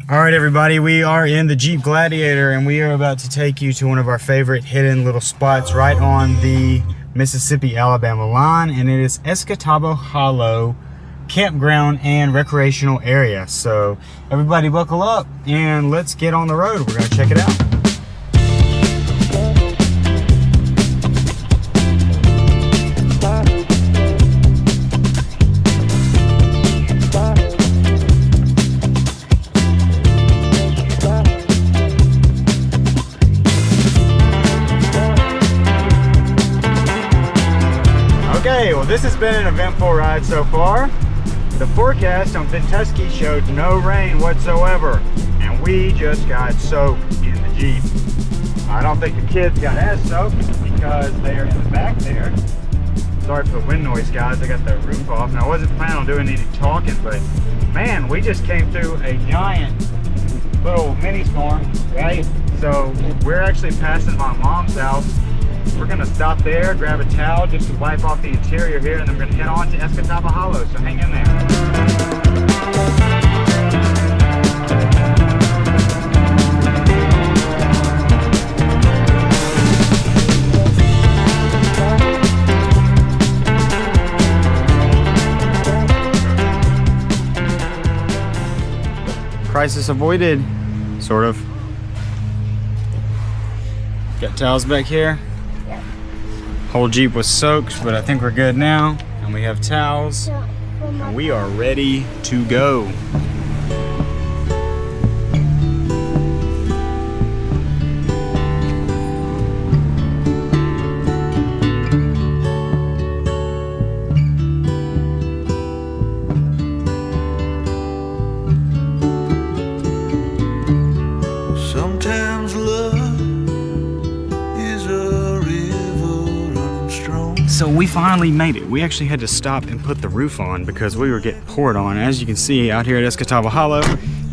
All right, everybody, we are in the Jeep Gladiator and we are about to take you to one of our favorite hidden little spots right on the Mississippi-Alabama line, and it is Catawba Hollow Campground and Recreational Area. So everybody buckle up and let's get on the road. We're gonna check it out. Okay, well, this has been an eventful ride so far. The forecast on Kentucky showed no rain whatsoever, and we just got soaked in the Jeep. I don't think the kids got as soaked because they're in the back there. Sorry for the wind noise, guys. I got the roof off. Now, I wasn't planning on doing any talking, but man, we just came through a giant little mini storm, right? So we're actually passing my mom's house. We're gonna stop there, grab a towel just to wipe off the interior here, and then we're gonna head on to Catawba Hollow, so hang in there. Crisis avoided, sort of. Got towels back here. Whole Jeep was soaked, but I think we're good now. And we have towels, and we are ready to go. Sometimes love is a river running strong. So we finally made it. We actually had to stop and put the roof on because we were getting poured on. As you can see out here at Catawba Hollow,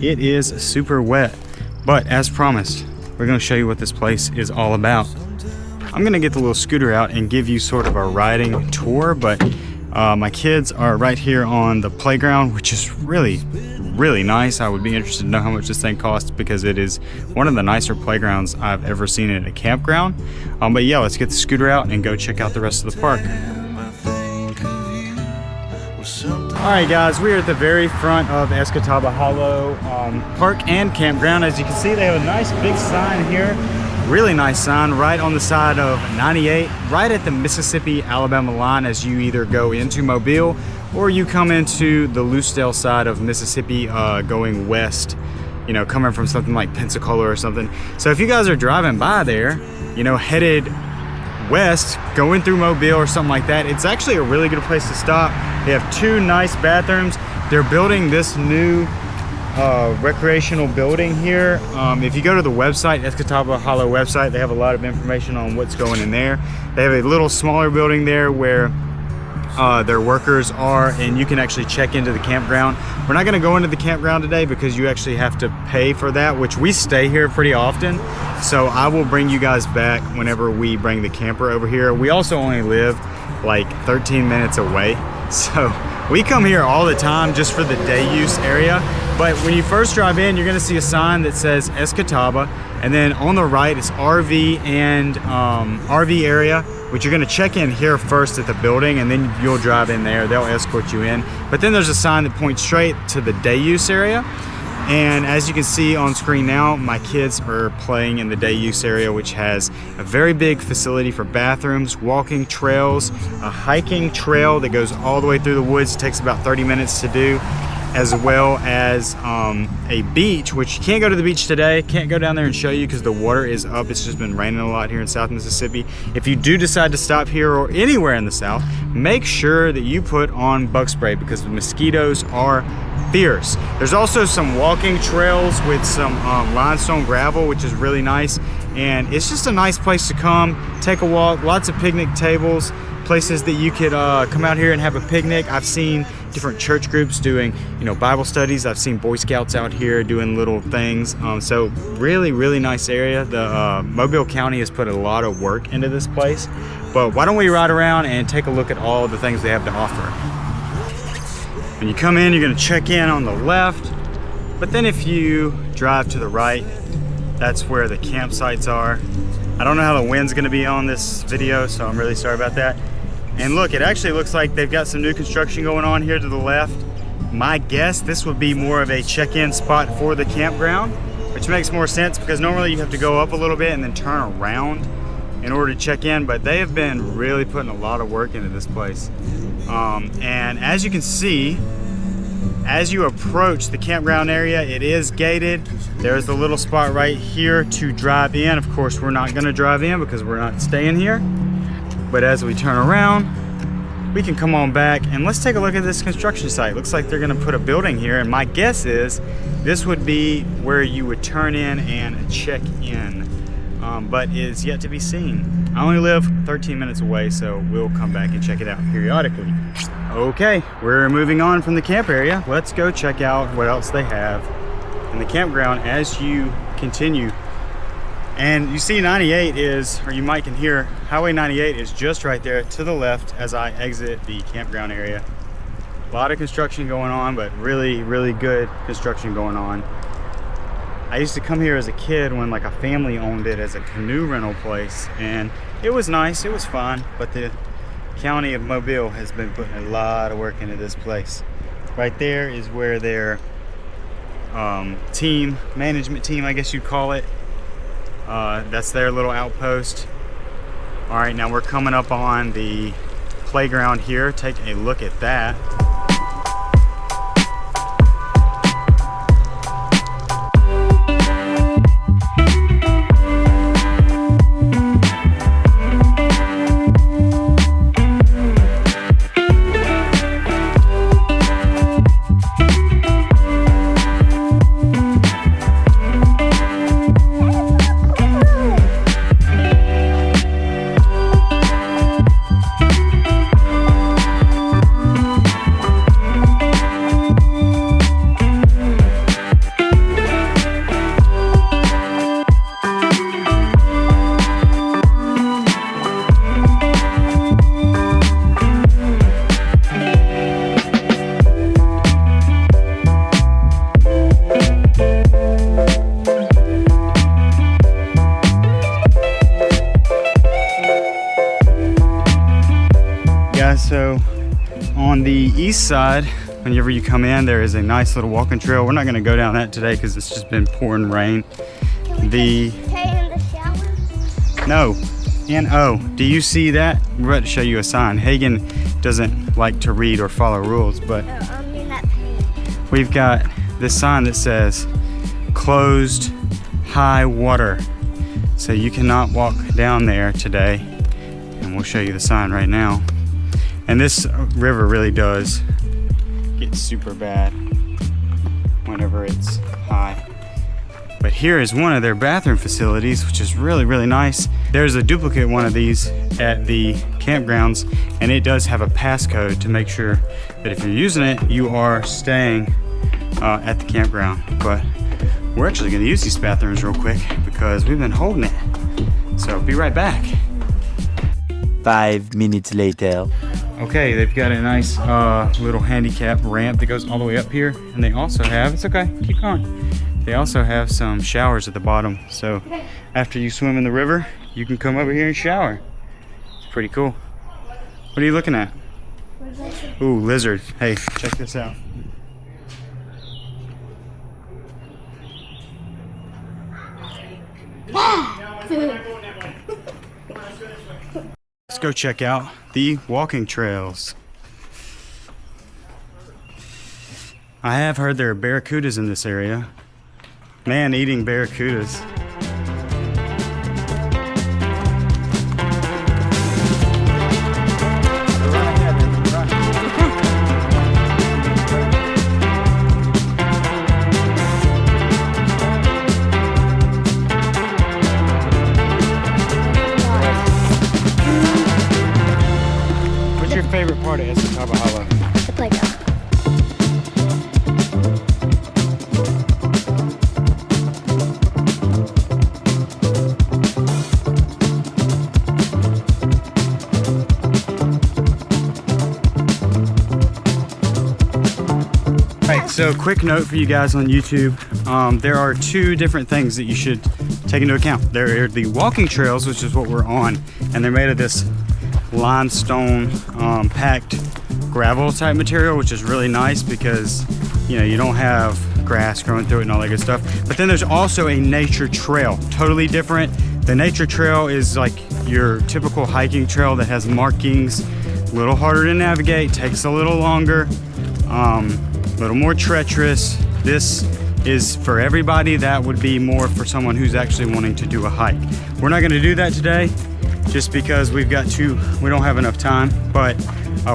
it is super wet. But as promised, we're gonna show you what this place is all about. I'm gonna get the little scooter out and give you sort of a riding tour, but my kids are right here on the playground, which is really nice. I would be interested to know how much this thing costs because it is one of the nicer playgrounds I've ever seen at a campground. But yeah, let's get the scooter out and go check out the rest of the park. All right, guys, we are at the very front of Catawba Hollow Park and Campground. As you can see, they have a nice big sign here. Really nice sign right on the side of 98, right at the Mississippi-Alabama line as you either go into Mobile or you come into the Lucedale side of Mississippi going west, you know, coming from something like Pensacola or something. So if you guys are driving by there, you know, headed west, going through Mobile or something like that, it's actually a really good place to stop. They have two nice bathrooms. They're building this new recreational building here. If you go to the website, Catawba Hollow website, they have a lot of information on what's going in there. They have a little smaller building there where their workers are, and you can actually check into the campground. We're not going to go into the campground today because you actually have to pay for that, which we stay here pretty often. So I will bring you guys back whenever we bring the camper over here. We also only live like 13 minutes away, so we come here all the time just for the day use area. But when you first drive in, you're going to see a sign that says Catawba, and then on the right is RV and RV area, which you're going to check in here first at the building, and then you'll drive in there. They'll escort you in. But then there's a sign that points straight to the day use area. And as you can see on screen now, my kids are playing in the day use area, which has a very big facility for bathrooms, walking trails, a hiking trail that goes all the way through the woods. It takes about 30 minutes to do, as well as a beach, which you can't go to the beach today. Can't go down there and show you because the water is up. It's just been raining a lot here in South Mississippi. If you do decide to stop here or anywhere in the South, make sure that you put on bug spray because the mosquitoes are fierce. There's also some walking trails with some limestone gravel, which is really nice. And it's just a nice place to come, take a walk, lots of picnic tables, places that you could come out here and have a picnic. I've seen different church groups doing, you know, Bible studies. I've seen Boy Scouts out here doing little things. So really nice area. The Mobile County has put a lot of work into this place. But why don't we ride around and take a look at all the things they have to offer. When you come in, you're gonna check in on the left. But then if you drive to the right, that's where the campsites are. I don't know how the wind's gonna be on this video, so I'm really sorry about that. And look, it actually looks like they've got some new construction going on here to the left. My guess, this would be more of a check-in spot for the campground, which makes more sense because normally you have to go up a little bit and then turn around in order to check in, but they have been really putting a lot of work into this place. And as you can see, as you approach the campground area, it is gated. There's the little spot right here to drive in. Of course, we're not gonna drive in because we're not staying here. But as we turn around, we can come on back and let's take a look at this construction site. Looks like they're gonna put a building here, and my guess is this would be where you would turn in and check in. But is yet to be seen. I only live 13 minutes away, so we'll come back and check it out periodically. Okay, we're moving on from the camp area. Let's go check out what else they have in the campground as you continue. And you see 98 is, or you might can hear, Highway 98 is just right there to the left as I exit the campground area. A lot of construction going on, but really, really good construction going on. I used to come here as a kid when like a family owned it as a canoe rental place, and it was nice, it was fun, but the county of Mobile has been putting a lot of work into this place. Right there is where their management team, I guess you'd call it, that's their little outpost. All right, now we're coming up on the playground here. Take a look at that. So on the east side, whenever you come in, there is a nice little walking trail. We're not going to go down that today because it's just been pouring rain. Can we stay in the shower? No. And oh, do you see that? We're about to show you a sign. Hagen doesn't like to read or follow rules, but we've got this sign that says closed high water. So you cannot walk down there today. And we'll show you the sign right now. And this river really does get super bad whenever it's high. But here is one of their bathroom facilities, which is really, really nice. There's a duplicate one of these at the campgrounds, and it does have a passcode to make sure that if you're using it, you are staying at the campground. But we're actually gonna use these bathrooms real quick because we've been holding it. So be right back. 5 minutes later. Okay, they've got a nice little handicap ramp that goes all the way up here, and they also have, it's okay, keep going. They also have some showers at the bottom, so after you swim in the river, you can come over here and shower. It's pretty cool. What are you looking at? Ooh, lizard. Hey, check this out. Let's go check out the walking trails. I have heard there are barracudas in this area. Man-eating barracudas. What's your favorite part of Catawba Hollow? The playground. So quick note for you guys on YouTube, there are two different things that you should take into account. There are the walking trails, which is what we're on, and they're made of this limestone packed gravel type material, which is really nice because, you know, you don't have grass growing through it and all that good stuff. But then there's also a nature trail, totally different. The nature trail is like your typical hiking trail that has markings, a little harder to navigate, takes a little longer, a little more treacherous. This is for everybody. That would be more for someone who's actually wanting to do a hike. We're not gonna do that today just because we don't have enough time, but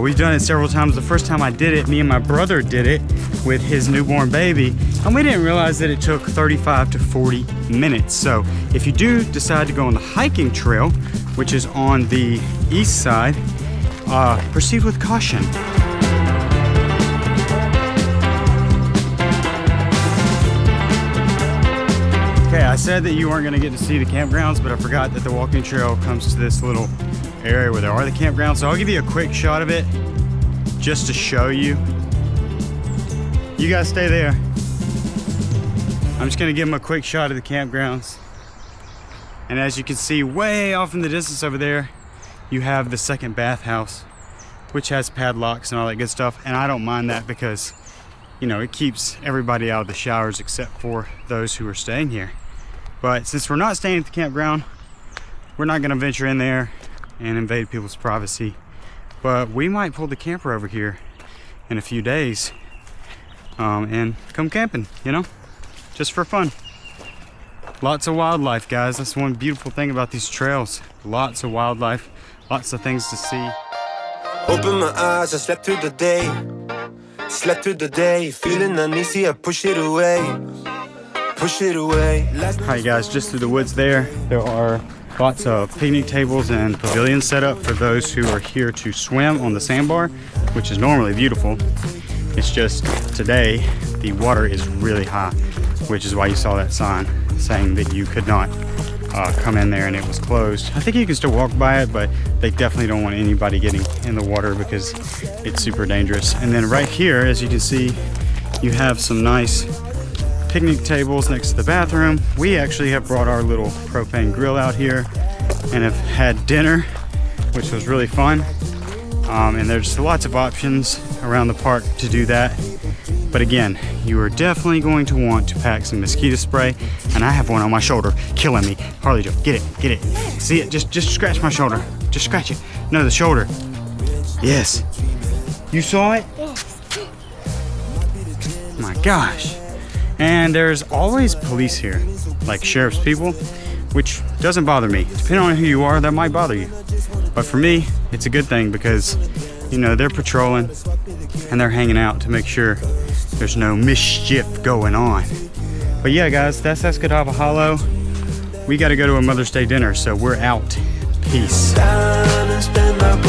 we've done it several times. The first time I did it, me and my brother did it with his newborn baby, and we didn't realize that it took 35 to 40 minutes. So if you do decide to go on the hiking trail, which is on the east side, proceed with caution. Okay, I said that you weren't gonna get to see the campgrounds, but I forgot that the walking trail comes to this little area where there are the campgrounds. So I'll give you a quick shot of it just to show you. You guys stay there. I'm just gonna give them a quick shot of the campgrounds. And as you can see way off in the distance over there, you have the second bathhouse, which has padlocks and all that good stuff. And I don't mind that because, you know, it keeps everybody out of the showers except for those who are staying here. But since we're not staying at the campground, we're not gonna venture in there and invade people's privacy. But we might pull the camper over here in a few days and come camping, you know, just for fun. Lots of wildlife, guys. That's one beautiful thing about these trails. Lots of wildlife, lots of things to see. Open my eyes, I slept through the day. Slept through the day, feeling uneasy, I push it away. Push it away. Hi guys, just through the woods there are lots of picnic tables and pavilions set up for those who are here to swim on the sandbar, which is normally beautiful. It's just today the water is really high, which is why you saw that sign saying that you could not come in there and it was closed. I think you can still walk by it, but they definitely don't want anybody getting in the water because it's super dangerous. And then right here, as you can see, you have some nice picnic tables next to the bathroom. We actually have brought our little propane grill out here and have had dinner, which was really fun. And there's lots of options around the park to do that. But again, you are definitely going to want to pack some mosquito spray, and I have one on my shoulder killing me. Harley Joe, get it. See it? Just scratch my shoulder. Just scratch it. No, the shoulder. Yes. You saw it? Yes. My gosh. And there's always police here, like sheriff's people, which doesn't bother me. Depending on who you are, that might bother you. But for me, it's a good thing because, you know, they're patrolling and they're hanging out to make sure there's no mischief going on. But yeah, guys, that's Catawba Hollow. We got to go to a Mother's Day dinner, so we're out. Peace. Down and spend my